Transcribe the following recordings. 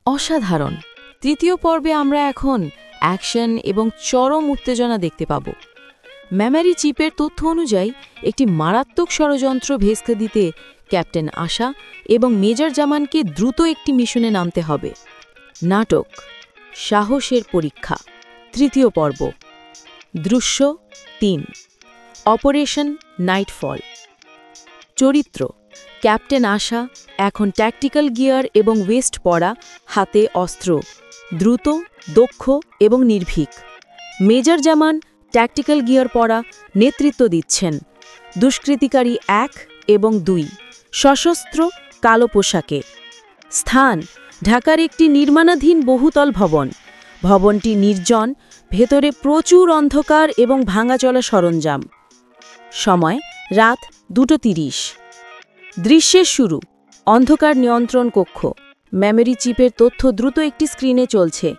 অসাধারণ। তৃতীয় পর্বে আমরা এখন অ্যাকশন এবং চরম উত্তেজনা দেখতে পাব। মেমরি চিপের তথ্য অনুযায়ী একটি মারাত্মক ষড়যন্ত্র ভেস্তে দিতে ক্যাপ্টেন আশা এবং মেজর জামানকে দ্রুত একটি মিশনে নামতে হবে। নাটক সাহসের পরীক্ষা, তৃতীয় পর্ব, দৃশ্য ৩, অপারেশন নাইটফল। চরিত্র: ক্যাপ্টেন আশা এখন ট্যাকটিক্যাল গিয়ার এবং ওয়েস্ট পরা, হাতে অস্ত্র, দ্রুত, দক্ষ এবং নির্ভীক। মেজর জামান ট্যাকটিক্যাল গিয়ার পরা, নেতৃত্ব দিচ্ছেন। দুষ্কৃতিকারী ১ এবং ২, সশস্ত্র, কালো পোশাকে। স্থান: ঢাকার একটি নির্মাণাধীন বহুতল ভবন। ভবনটি নির্জন, ভেতরে প্রচুর অন্ধকার এবং ভাঙাচলা সরঞ্জাম। সময়: রাত ২:৩০। দৃশ্যের শুরু: অন্ধকার নিয়ন্ত্রণ কক্ষ। মেমরি চিপের তথ্য দ্রুত একটি স্ক্রিনে চলছে।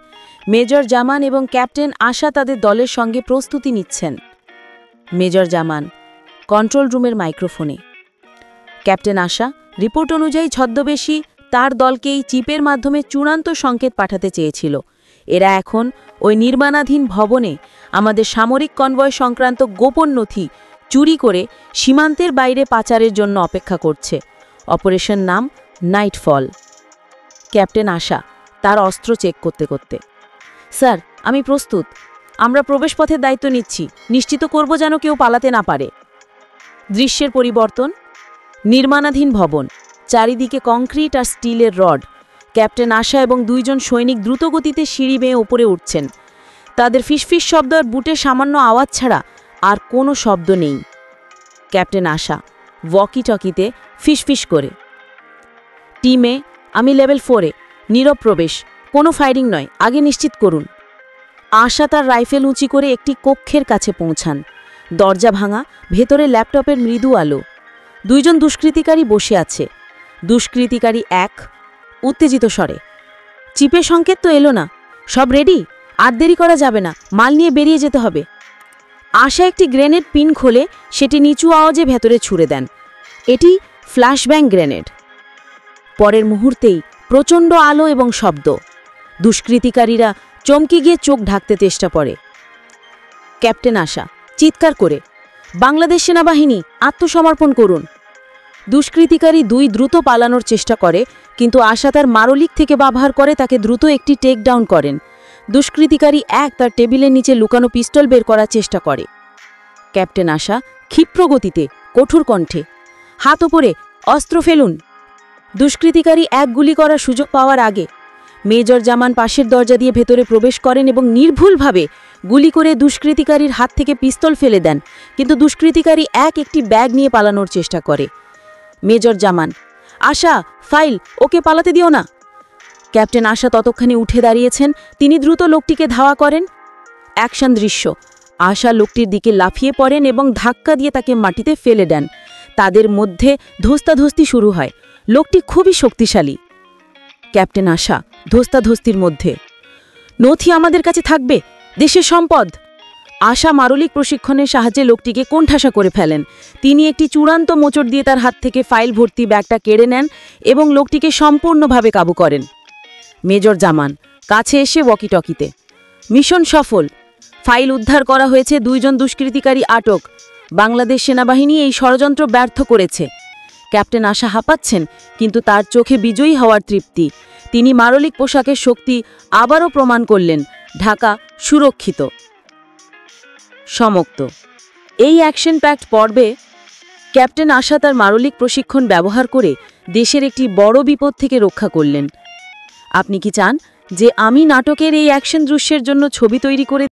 মেজর জামান এবং ক্যাপ্টেন আশা তাদের দলের সঙ্গে প্রস্তুতি নিচ্ছেন। মেজর জামান কন্ট্রোল রুমের মাইক্রোফোনে। ক্যাপ্টেন আশা: রিপোর্ট অনুযায়ী ছদ্মবেশী তার দলকে এই চিপের মাধ্যমে চূড়ান্ত সংকেত পাঠাতে চেয়েছিল। এরা এখন ওই নির্মাণাধীন ভবনে আমাদের সামরিক কনভয় সংক্রান্ত গোপন নথি চুরি করে সীমান্তের বাইরে পাচারের জন্য অপেক্ষা করছে। অপারেশন নাম নাইটফল। ক্যাপ্টেন আশা তার অস্ত্র চেক করতে করতে: স্যার, আমি প্রস্তুত। আমরা প্রবেশপথের দায়িত্ব নিচ্ছি। নিশ্চিত করব যেন কেউ পালাতে না পারে। দৃশ্যের পরিবর্তন: নির্মাণাধীন ভবন, চারিদিকে কংক্রিট আর স্টিলের রড। ক্যাপ্টেন আশা এবং ২ জন সৈনিক দ্রুতগতিতে সিঁড়ি বেয়ে ওপরে উঠছেন। তাদের ফিসফিস শব্দ আর বুটের সামান্য আওয়াজ ছাড়া আর কোনো শব্দ নেই। ক্যাপ্টেন আশা ওয়াকি টকিতে ফিসফিস করে: টিমে, আমি লেভেল 4-এ, নীরব প্রবেশ, কোনো ফায়ারিং নয়, আগে নিশ্চিত করুন। আশা তার রাইফেল উঁচি করে একটি কক্ষের কাছে পৌঁছান। দরজা ভাঙা, ভেতরে ল্যাপটপের মৃদু আলো। ২ জন দুষ্কৃতিকারী বসে আছে। দুষ্কৃতিকারী ১ উত্তেজিত স্বরে: চিপের সংকেত তো এলো না, সব রেডি? আর দেরি করা যাবে না, মাল নিয়ে বেরিয়ে যেতে হবে। আশা একটি গ্রেনেড পিন খোলে, সেটি নিচু আওয়াজে ভেতরে ছুড়ে দেন। এটি ফ্ল্যাশব্যাং গ্রেনেড। পরের মুহূর্তেই প্রচণ্ড আলো এবং শব্দ। দুষ্কৃতিকারীরা চমকে গিয়ে চোখ ঢাকতে চেষ্টা করে। ক্যাপ্টেন আশা চিৎকার করে: বাংলাদেশ সেনাবাহিনী, আত্মসমর্পণ করুন। দুষ্কৃতিকারী ২ দ্রুত পালানোর চেষ্টা করে, কিন্তু আশা তার মারলিক থেকে ব্যবহার করে তাকে দ্রুত একটি টেক ডাউন করেন। দুষ্কৃতিকারী ১ তার টেবিলের নিচে লুকানো পিস্তল বের করার চেষ্টা করে। ক্যাপ্টেন আশা ক্ষিপ্র গতিতে, কঠোর কণ্ঠে: হাত ওপরে, অস্ত্র ফেলুন। দুষ্কৃতিকারী ১ গুলি করার সুযোগ পাওয়ার আগে মেজর জামান পাশের দরজা দিয়ে ভেতরে প্রবেশ করেন এবং নির্ভুলভাবে গুলি করে দুষ্কৃতিকারীর হাত থেকে পিস্তল ফেলে দেন, কিন্তু দুষ্কৃতিকারী ১ একটি ব্যাগ নিয়ে পালানোর চেষ্টা করে। মেজর জামান: আশা, ফাইল, ওকে পালাতে দিও না। ক্যাপ্টেন আশা ততক্ষণে উঠে দাঁড়িয়েছেন। তিনি দ্রুত লোকটিকে ধাওয়া করেন। অ্যাকশন দৃশ্য: আশা লোকটির দিকে লাফিয়ে পড়েন এবং ধাক্কা দিয়ে তাকে মাটিতে ফেলে দেন। তাদের মধ্যে ধস্তাধস্তি শুরু হয়। লোকটি খুবই শক্তিশালী। ক্যাপ্টেন আশা ধস্তাধস্তির মধ্যে: নথি আমাদের কাছে থাকবে, দেশের সম্পদ। আশা মারলিক প্রশিক্ষণের সাহায্যে লোকটিকে কোণঠাসা করে ফেলেন। তিনি একটি চূড়ান্ত মোচড় দিয়ে তার হাত থেকে ফাইল ভর্তি ব্যাগটা কেড়ে নেন এবং লোকটিকে সম্পূর্ণভাবে কাবু করেন। মেজর জামান কাছে এসে ওয়াকি টকিতে: মিশন সফল, ফাইল উদ্ধার করা হয়েছে, ২ জন দুষ্কৃতিকারী আটক। বাংলাদেশ সেনাবাহিনী এই ষড়যন্ত্র ব্যর্থ করেছে। ক্যাপ্টেন আশা হাঁপাচ্ছেন, কিন্তু তার চোখে বিজয়ী হওয়ার তৃপ্তি। তিনি মারলিক পোশাকের শক্তি আবারও প্রমাণ করলেন। ঢাকা সুরক্ষিত। সমাপ্ত। এই অ্যাকশন প্যাকড পর্বে ক্যাপ্টেন আশা তার মারলিক প্রশিক্ষণ ব্যবহার করে দেশের একটি বড় বিপদ থেকে রক্ষা করলেন। আপনি কি চান যে আমি নাটকের এই অ্যাকশন দৃশ্যের জন্য ছবি তৈরি করে